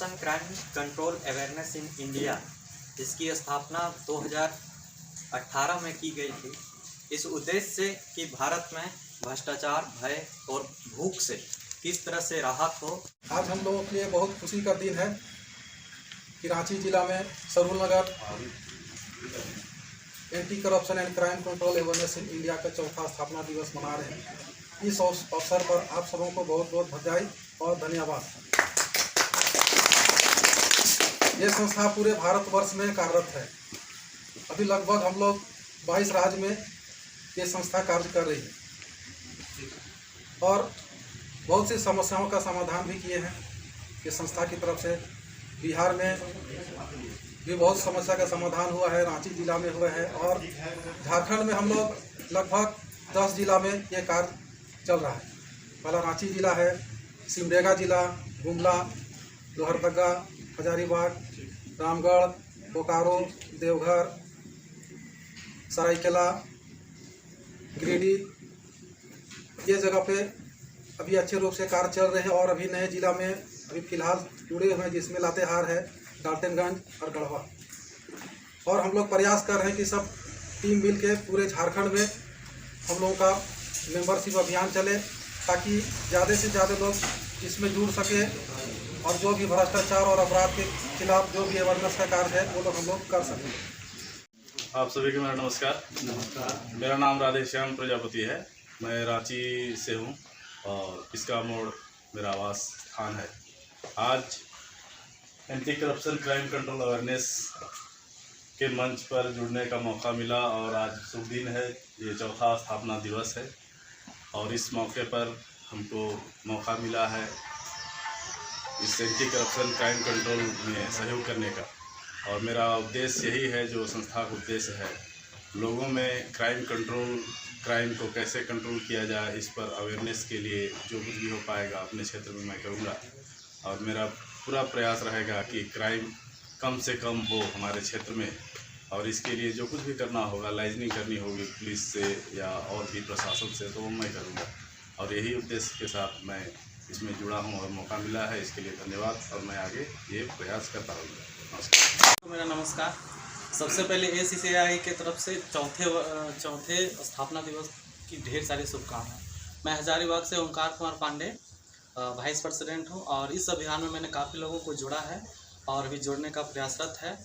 Corruption crime control awareness in India, इसकी स्थापना 2018 में की गई थी। इस उद्देश्य से कि भारत में भ्रष्टाचार, भय और भूख से किस तरह से राहत हो। आज हम लोगों के लिए बहुत खुशी का दिन है कि रांची जिला में सरूल नगर anti corruption and crime control awareness in India का चौथा स्थापना दिवस मना रहे हैं। इस अवसर पर आप सबों को बहुत बहुत बधाई और धन्यवाद। ये संस्था पूरे भारतवर्ष में कार्यरत है। अभी लगभग हम लोग 22 राज्य में ये संस्था कार्य कर रही है और बहुत सी समस्याओं का समाधान भी किए हैं। इस संस्था की तरफ से बिहार में भी बहुत समस्या का समाधान हुआ है, रांची जिला में हुआ है और झारखंड में हम लोग लगभग 10 जिला में ये कार्य चल रहा है। पहला रांची जिला है, सिमडेगा जिला, गुमला, लोहरदगा, हजारीबाग, रामगढ़, बोकारो, देवघर, सरायकेला, गिरिडीह, ये जगह पे अभी अच्छे रूप से कार्य चल रहे हैं और अभी नए जिला में अभी फिलहाल जुड़े हुए हैं, जिसमें लातेहार है, डाल्टनगंज और गढ़वा। और हम लोग प्रयास कर रहे हैं कि सब टीम मिल के पूरे झारखंड में हम लोगों का मेंबरशिप अभियान चले ताकि ज़्यादा से ज़्यादा लोग इसमें जुड़ सके और जो भी भ्रष्टाचार और अपराध के खिलाफ जो भी अवेयरनेस का कार्य है वो लोग हम लोग कर सकें। आप सभी को मेरा नमस्कार। मेरा नाम राधेश्याम प्रजापति है। मैं रांची से हूँ और इसका मोड़ मेरा आवास स्थान है। आज anti corruption crime control awareness के मंच पर जुड़ने का मौका मिला और आज शुभ दिन है। ये चौथा स्थापना दिवस है और इस मौके पर हमको मौका मिला है इस एंटी करप्शन क्राइम कंट्रोल में सहयोग करने का। और मेरा उद्देश्य यही है, जो संस्था का उद्देश्य है, लोगों में क्राइम को कैसे कंट्रोल किया जाए, इस पर अवेयरनेस के लिए जो कुछ भी हो पाएगा अपने क्षेत्र में मैं करूँगा। और मेरा पूरा प्रयास रहेगा कि क्राइम कम से कम हो हमारे क्षेत्र में और इसके लिए जो कुछ भी करना होगा, लाइजनिंग करनी होगी पुलिस से या और भी प्रशासन से, तो वो मैं करूँगा। और यही उद्देश्य के साथ मैं इसमें जुड़ा हूँ और मौका मिला है, इसके लिए धन्यवाद और मैं आगे ये प्रयास करता रहूँगा। नमस्कार। मेरा नमस्कार। सबसे पहले ACCI के तरफ से चौथे स्थापना दिवस की ढेर सारी शुभकामनाएं। मैं हजारीबाग से ओंकार कुमार पांडे वाइस प्रेसिडेंट हूं और इस अभियान में मैंने काफ़ी लोगों को जोड़ा है और भी जोड़ने का प्रयासरत है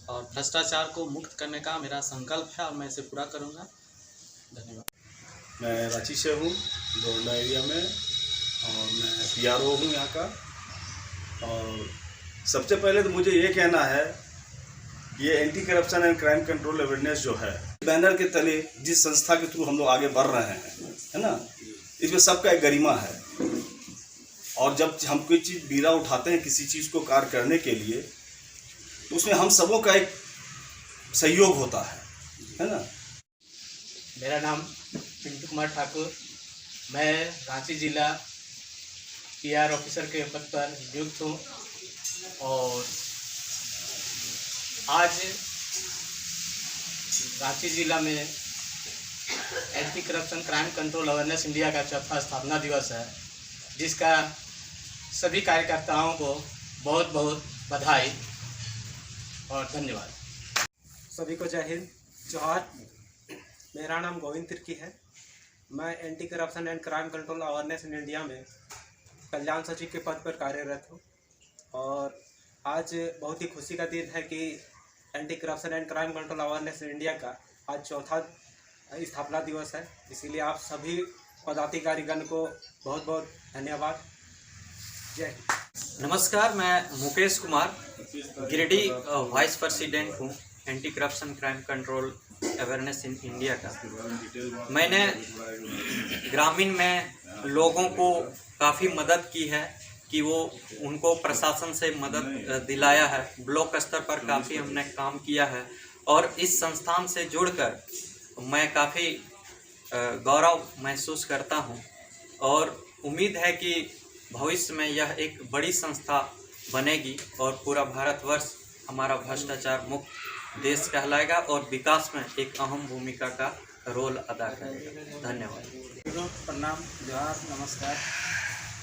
और भ्रष्टाचार को मुक्त करने का मेरा संकल्प है और मैं इसे पूरा करूंगा। धन्यवाद। मैं रांची से हूँ, दोरना एरिया में, और मैं PRO हूँ यहाँ का। और सबसे पहले तो मुझे ये कहना है, ये anti corruption and crime control awareness जो है, बैनर के तले जिस संस्था के थ्रू हम लोग आगे बढ़ रहे हैं, है ना, इसमें सबका एक गरिमा है। और जब हम कोई चीज़ बीड़ा उठाते हैं किसी चीज़ को कार्य करने के लिए, तो उसमें हम सबों का एक सहयोग होता है ना। मेरा नाम पिंटू कुमार ठाकुर, मैं रांची जिला PR ऑफिसर के पद पर नियुक्त हूँ और आज रांची जिला में anti corruption crime control awareness India का चौथा स्थापना दिवस है, जिसका सभी कार्यकर्ताओं को बहुत बहुत बधाई और धन्यवाद। सभी को जय हिंद, जोहार। मेरा नाम गोविंद तिर्की है। मैं anti corruption and crime control awareness in India में कल्याण सचिव के पद पर कार्यरत हूँ और आज बहुत ही खुशी का दिन है कि anti corruption and crime control awareness in India का आज चौथा स्थापना दिवस है। इसीलिए आप सभी पदाधिकारीगण को बहुत बहुत धन्यवाद। जय हिंद। नमस्कार, मैं मुकेश कुमार गिरिडीह वाइस प्रेसिडेंट हूँ anti corruption crime control awareness in India का। मैंने ग्रामीण में लोगों को काफ़ी मदद की है कि वो उनको प्रशासन से मदद दिलाया है। ब्लॉक स्तर पर काफ़ी हमने काम किया है और इस संस्थान से जुड़कर मैं काफ़ी गौरव महसूस करता हूँ और उम्मीद है कि भविष्य में यह एक बड़ी संस्था बनेगी और पूरा भारतवर्ष हमारा भ्रष्टाचार मुक्त देश कहलाएगा और विकास में एक अहम भूमिका का रोल अदा करेगा। धन्यवाद। प्रणाम, जोहार, नमस्कार।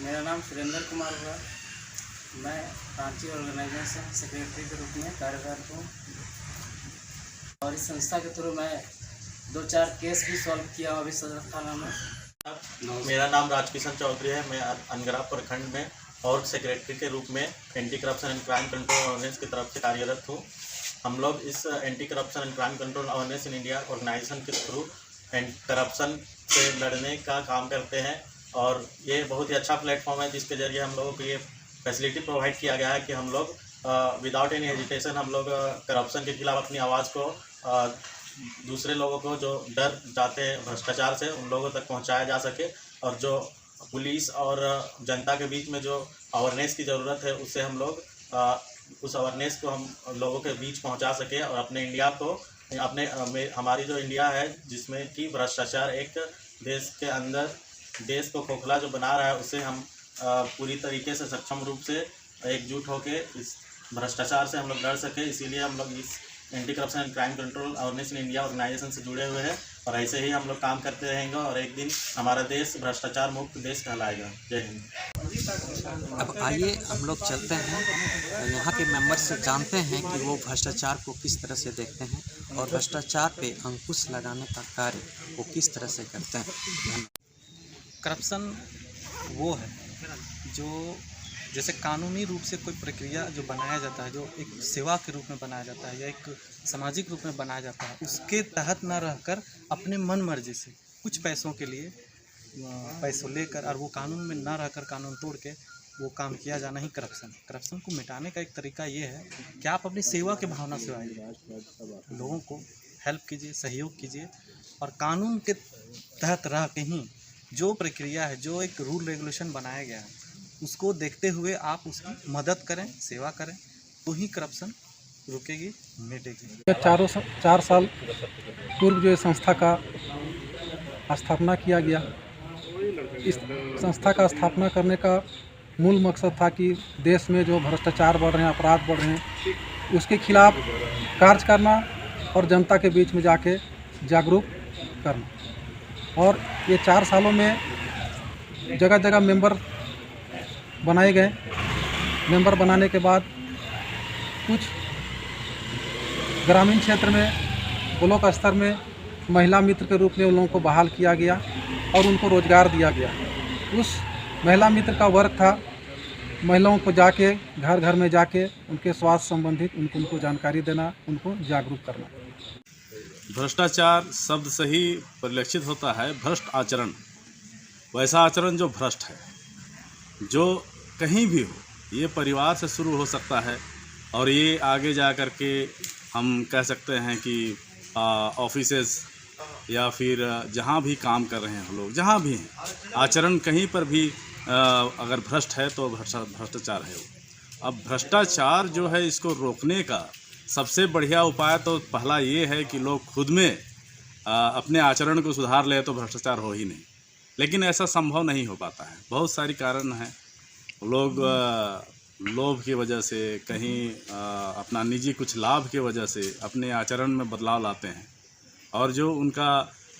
मेरा नाम सुरेंद्र कुमार हुआ मैं रांची ऑर्गेनाइजेशन सेक्रेटरी के रूप में कार्यरत हूँ और इस संस्था के थ्रू मैं 2-4 केस भी सॉल्व किया अभी सदर थाना में। मेरा नाम राजकिशन चौधरी है। मैं अनगरा प्रखंड में और सेक्रेटरी के रूप में anti corruption and crime control awareness की तरफ से कार्यरत हूँ। हम लोग इस anti corruption and crime control awareness in India organisation के थ्रू करप्शन से लड़ने का काम करते हैं और ये बहुत ही अच्छा प्लेटफॉर्म है जिसके ज़रिए हम लोगों को ये फैसिलिटी प्रोवाइड किया गया है कि हम लोग विदाउट एनी हेजिटेशन हम लोग करप्शन के खिलाफ अपनी आवाज़ को दूसरे लोगों को जो डर जाते हैं भ्रष्टाचार से उन लोगों तक पहुंचाया जा सके और जो पुलिस और जनता के बीच में जो अवेयरनेस की ज़रूरत है उससे हम लोग उस अवेयरनेस को हम लोगों के बीच पहुंचा सके और अपने इंडिया को हमारी जो इंडिया है जिसमें कि भ्रष्टाचार एक देश के अंदर देश को खोखला जो बना रहा है उससे हम पूरी तरीके से सक्षम रूप से एकजुट होके इस भ्रष्टाचार से हम लोग लड़ सके। इसीलिए हम लोग इस anti corruption and crime control awareness in India organisation से जुड़े हुए हैं और ऐसे ही हम लोग काम करते रहेंगे और एक दिन हमारा देश भ्रष्टाचार मुक्त देश कहलाएगा। जय हिंद। अब आइए हम लोग चलते हैं यहाँ के मेंबर से जानते हैं कि वो भ्रष्टाचार को किस तरह से देखते हैं और भ्रष्टाचार पे अंकुश लगाने का कार्य वो किस तरह से करते हैं। करप्शन वो है जो जैसे कानूनी रूप से कोई प्रक्रिया जो बनाया जाता है, जो एक सेवा के रूप में बनाया जाता है या एक सामाजिक रूप में बनाया जाता है, उसके तहत न रहकर अपने मन मर्जी से कुछ पैसों के लिए पैसों लेकर और वो कानून में ना रहकर कानून तोड़ के वो काम किया जाना ही करप्शन को मिटाने का एक तरीका ये है कि आप अपनी सेवा के भावना से आइए, लोगों को हेल्प कीजिए, सहयोग कीजिए और कानून के तहत रह के ही जो प्रक्रिया है, जो एक रूल रेगुलेशन बनाया गया है उसको देखते हुए आप उसकी मदद करें, सेवा करें, तो ही करप्शन रुकेगी, मिटेगी। 4 साल पूर्व जो संस्था का स्थापना किया गया, इस संस्था का स्थापना करने का मूल मकसद था कि देश में जो भ्रष्टाचार बढ़ रहे हैं, अपराध बढ़ रहे हैं, उसके खिलाफ कार्य करना और जनता के बीच में जाके जागरूक करना। और ये 4 सालों में जगह जगह मेंबर बनाए गए। मेंबर बनाने के बाद कुछ ग्रामीण क्षेत्र में, ब्लॉक स्तर में महिला मित्र के रूप में उन लोगों को बहाल किया गया और उनको रोजगार दिया गया। उस महिला मित्र का वर्क था महिलाओं को जाके घर घर में जाके उनके स्वास्थ्य संबंधित उनको जानकारी देना, उनको जागरूक करना। भ्रष्टाचार शब्द से ही परिलक्षित होता है भ्रष्ट आचरण, वैसा आचरण जो भ्रष्ट है, जो कहीं भी हो, ये परिवार से शुरू हो सकता है और ये आगे जा कर के हम कह सकते हैं कि ऑफिसेस या फिर जहाँ भी काम कर रहे हैं हम लोग, जहाँ भी हैं, आचरण कहीं पर भी अगर भ्रष्ट है तो भ्रष्टाचार है वो। अब भ्रष्टाचार जो है इसको रोकने का सबसे बढ़िया उपाय तो पहला ये है कि लोग खुद में अपने आचरण को सुधार ले तो भ्रष्टाचार हो ही नहीं। लेकिन ऐसा संभव नहीं हो पाता है, बहुत सारी कारण हैं। लोग लोभ की वजह से, कहीं अपना निजी कुछ लाभ की वजह से अपने आचरण में बदलाव लाते हैं और जो उनका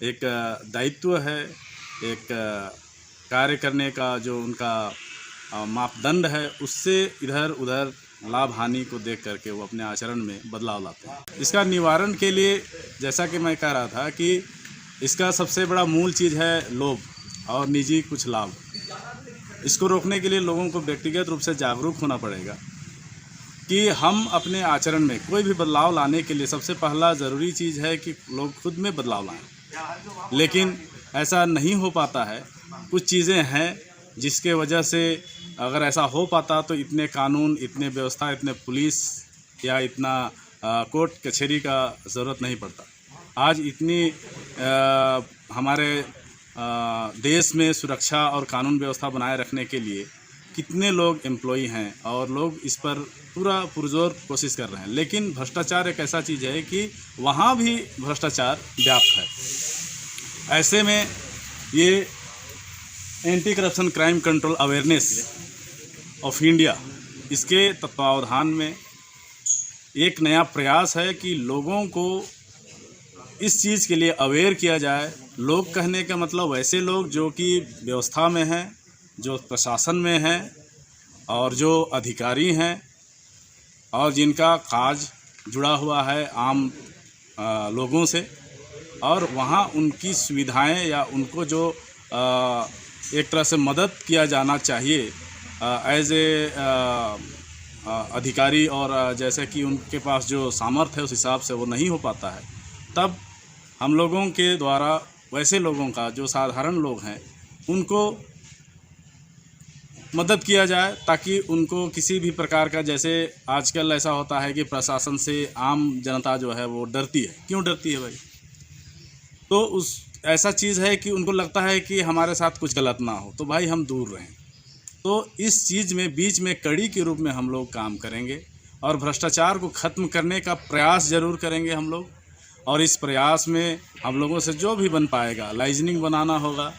एक दायित्व है, एक कार्य करने का जो उनका मापदंड है, उससे इधर उधर लाभ हानि को देख करके वो अपने आचरण में बदलाव लाते हैं। इसका निवारण के लिए जैसा कि मैं कह रहा था कि इसका सबसे बड़ा मूल चीज़ है लोभ और निजी कुछ लाभ। इसको रोकने के लिए लोगों को व्यक्तिगत रूप से जागरूक होना पड़ेगा कि हम अपने आचरण में कोई भी बदलाव लाने के लिए सबसे पहला ज़रूरी चीज़ है कि लोग खुद में बदलाव लाएं। लेकिन ऐसा नहीं हो पाता है। कुछ चीज़ें हैं जिसके वजह से अगर ऐसा हो पाता तो इतने कानून, इतने व्यवस्था, इतने पुलिस या इतना कोर्ट कचहरी का ज़रूरत नहीं पड़ता। आज इतनी हमारे देश में सुरक्षा और कानून व्यवस्था बनाए रखने के लिए कितने लोग एम्प्लॉई हैं और लोग इस पर पूरा पुरजोर कोशिश कर रहे हैं। लेकिन भ्रष्टाचार एक ऐसा चीज़ है कि वहाँ भी भ्रष्टाचार व्याप्त है। ऐसे में ये anti corruption crime control awareness of India, इसके तत्वावधान में एक नया प्रयास है कि लोगों को इस चीज़ के लिए अवेयर किया जाए। लोग कहने का मतलब वैसे लोग जो कि व्यवस्था में हैं, जो प्रशासन में हैं और जो अधिकारी हैं और जिनका काज जुड़ा हुआ है आम लोगों से, और वहाँ उनकी सुविधाएं या उनको जो एक तरह से मदद किया जाना चाहिए एज ए अधिकारी, और जैसे कि उनके पास जो सामर्थ्य है उस हिसाब से वो नहीं हो पाता है, तब हम लोगों के द्वारा वैसे लोगों का जो साधारण लोग हैं उनको मदद किया जाए, ताकि उनको किसी भी प्रकार का, जैसे आजकल ऐसा होता है कि प्रशासन से आम जनता जो है वो डरती है। क्यों डरती है भाई? तो उस ऐसा चीज़ है कि उनको लगता है कि हमारे साथ कुछ गलत ना हो, तो भाई हम दूर रहें। तो इस चीज़ में बीच में कड़ी के रूप में हम लोग काम करेंगे और भ्रष्टाचार को ख़त्म करने का प्रयास ज़रूर करेंगे हम लोग। और इस प्रयास में हम लोगों से जो भी बन पाएगा, लाइजनिंग बनाना होगा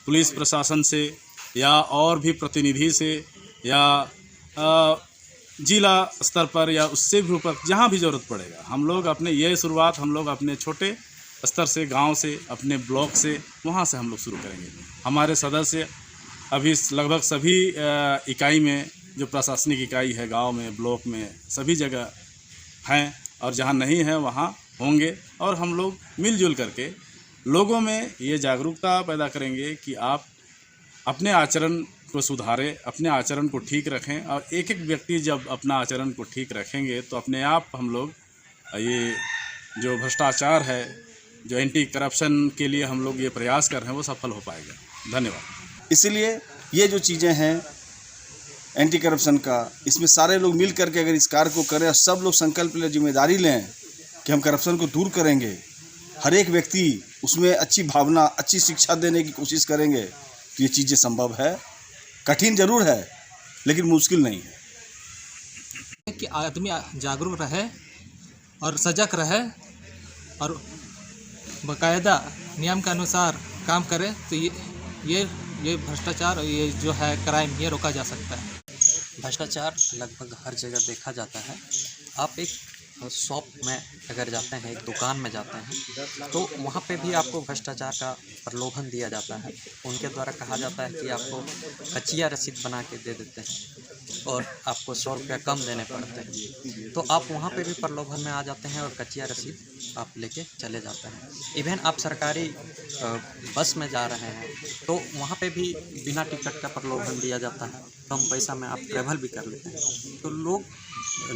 पुलिस प्रशासन से या और भी प्रतिनिधि से या जिला स्तर पर या उससे भी ऊपर जहाँ भी ज़रूरत पड़ेगा, हम लोग अपने ये शुरुआत हम लोग अपने छोटे स्तर से, गांव से, अपने ब्लॉक से, वहाँ से हम लोग शुरू करेंगे। हमारे सदस्य अभी लगभग सभी इकाई में, जो प्रशासनिक इकाई है गांव में, ब्लॉक में, सभी जगह हैं, और जहाँ नहीं है वहाँ होंगे। और हम लोग मिलजुल करके लोगों में ये जागरूकता पैदा करेंगे कि आप अपने आचरण को सुधारें, अपने आचरण को ठीक रखें। और एक एक व्यक्ति जब अपना आचरण को ठीक रखेंगे तो अपने आप हम लोग ये जो भ्रष्टाचार है, जो एंटी करप्शन के लिए हम लोग ये प्रयास कर रहे हैं, वो सफल हो पाएगा। धन्यवाद। इसलिए ये जो चीज़ें हैं एंटी करप्शन का, इसमें सारे लोग मिल करके अगर इस कार्य को करें और सब लोग संकल्प लें, जिम्मेदारी लें कि हम करप्शन को दूर करेंगे, हर एक व्यक्ति उसमें अच्छी भावना, अच्छी शिक्षा देने की कोशिश करेंगे, तो ये चीज़ें संभव है। कठिन जरूर है लेकिन मुश्किल नहीं है। कि आदमी जागरूक रहे और सजग रहे और बाकायदा नियम के अनुसार काम करे, तो ये भ्रष्टाचार और ये जो है क्राइम, ये रोका जा सकता है। भ्रष्टाचार लगभग हर जगह देखा जाता है। आप एक शॉप में अगर जाते हैं, एक दुकान में जाते हैं, तो वहाँ पे भी आपको भ्रष्टाचार का प्रलोभन दिया जाता है। उनके द्वारा कहा जाता है कि आपको कच्चिया रसीद बना के दे देते हैं और आपको 100 रुपया कम देने पड़ते हैं। तो आप वहाँ पे भी प्रलोभन में आ जाते हैं और कच्चिया रसीद आप लेके चले जाते हैं। इवन आप सरकारी बस में जा रहे हैं तो वहाँ पे भी बिना टिकट का प्रलोभन दिया जाता है, कम पैसा में आप ट्रैवल भी कर लेते हैं। तो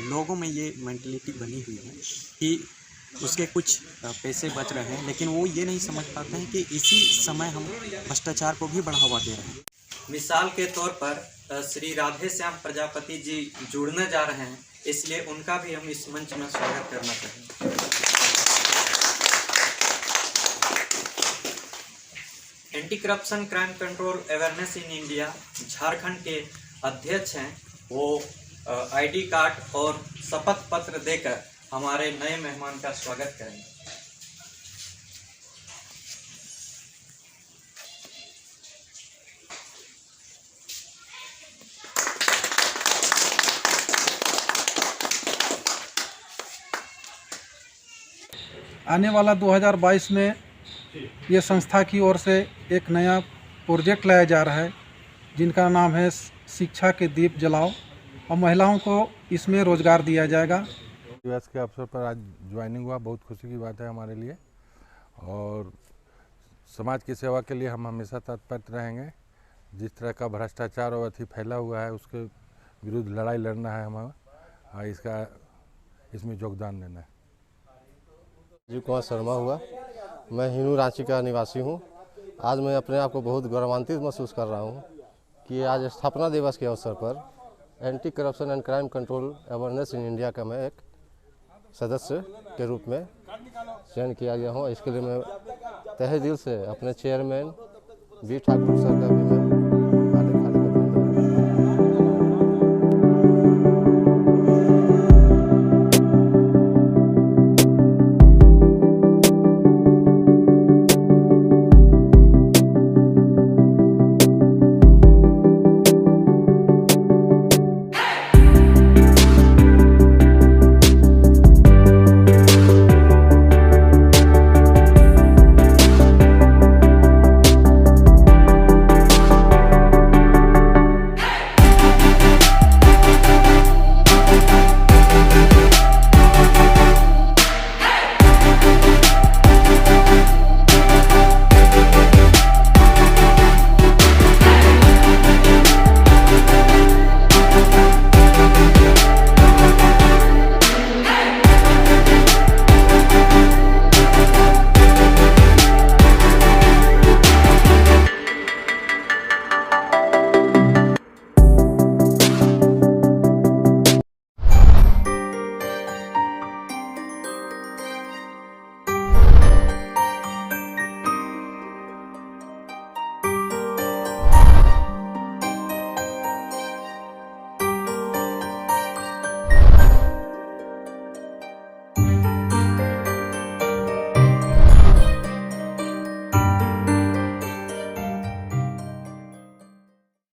लोगों में ये मेंटलिटी बनी हुई है कि उसके कुछ पैसे बच रहे हैं, लेकिन वो ये नहीं समझ पाते हैं कि इसी समय हम भ्रष्टाचार को भी बढ़ावा दे रहे हैं। मिसाल के तौर पर श्री राधे श्याम प्रजापति जी जुड़ने जा रहे हैं, इसलिए उनका भी हम इस मंच में स्वागत करना चाहेंगे। Anti corruption crime control awareness in India Jharkhand के अध्यक्ष हैं। वो आईडी कार्ड और शपथ पत्र देकर हमारे नए मेहमान का स्वागत करेंगे। आने वाला 2022 में ये संस्था की ओर से एक नया प्रोजेक्ट लाया जा रहा है, जिनका नाम है शिक्षा के दीप जलाओ, और महिलाओं को इसमें रोजगार दिया जाएगा। दिवस के अवसर पर आज ज्वाइनिंग हुआ, बहुत खुशी की बात है हमारे लिए, और समाज की सेवा के लिए हम हमेशा तत्पर रहेंगे। जिस तरह का भ्रष्टाचार और अति फैला हुआ है उसके विरुद्ध लड़ाई लड़ना है हमें, इसमें योगदान देना है। राजीव कुमार शर्मा हुआ, मैं हिनू रांची का निवासी हूँ। आज मैं अपने आप को बहुत गौरवान्वित महसूस कर रहा हूँ कि आज स्थापना दिवस के अवसर पर anti corruption and crime control awareness in India का मैं एक सदस्य के रूप में चयन किया गया हूँ। इसके लिए मैं तहे दिल से अपने चेयरमैन बी ठाकुर सर का भी मैं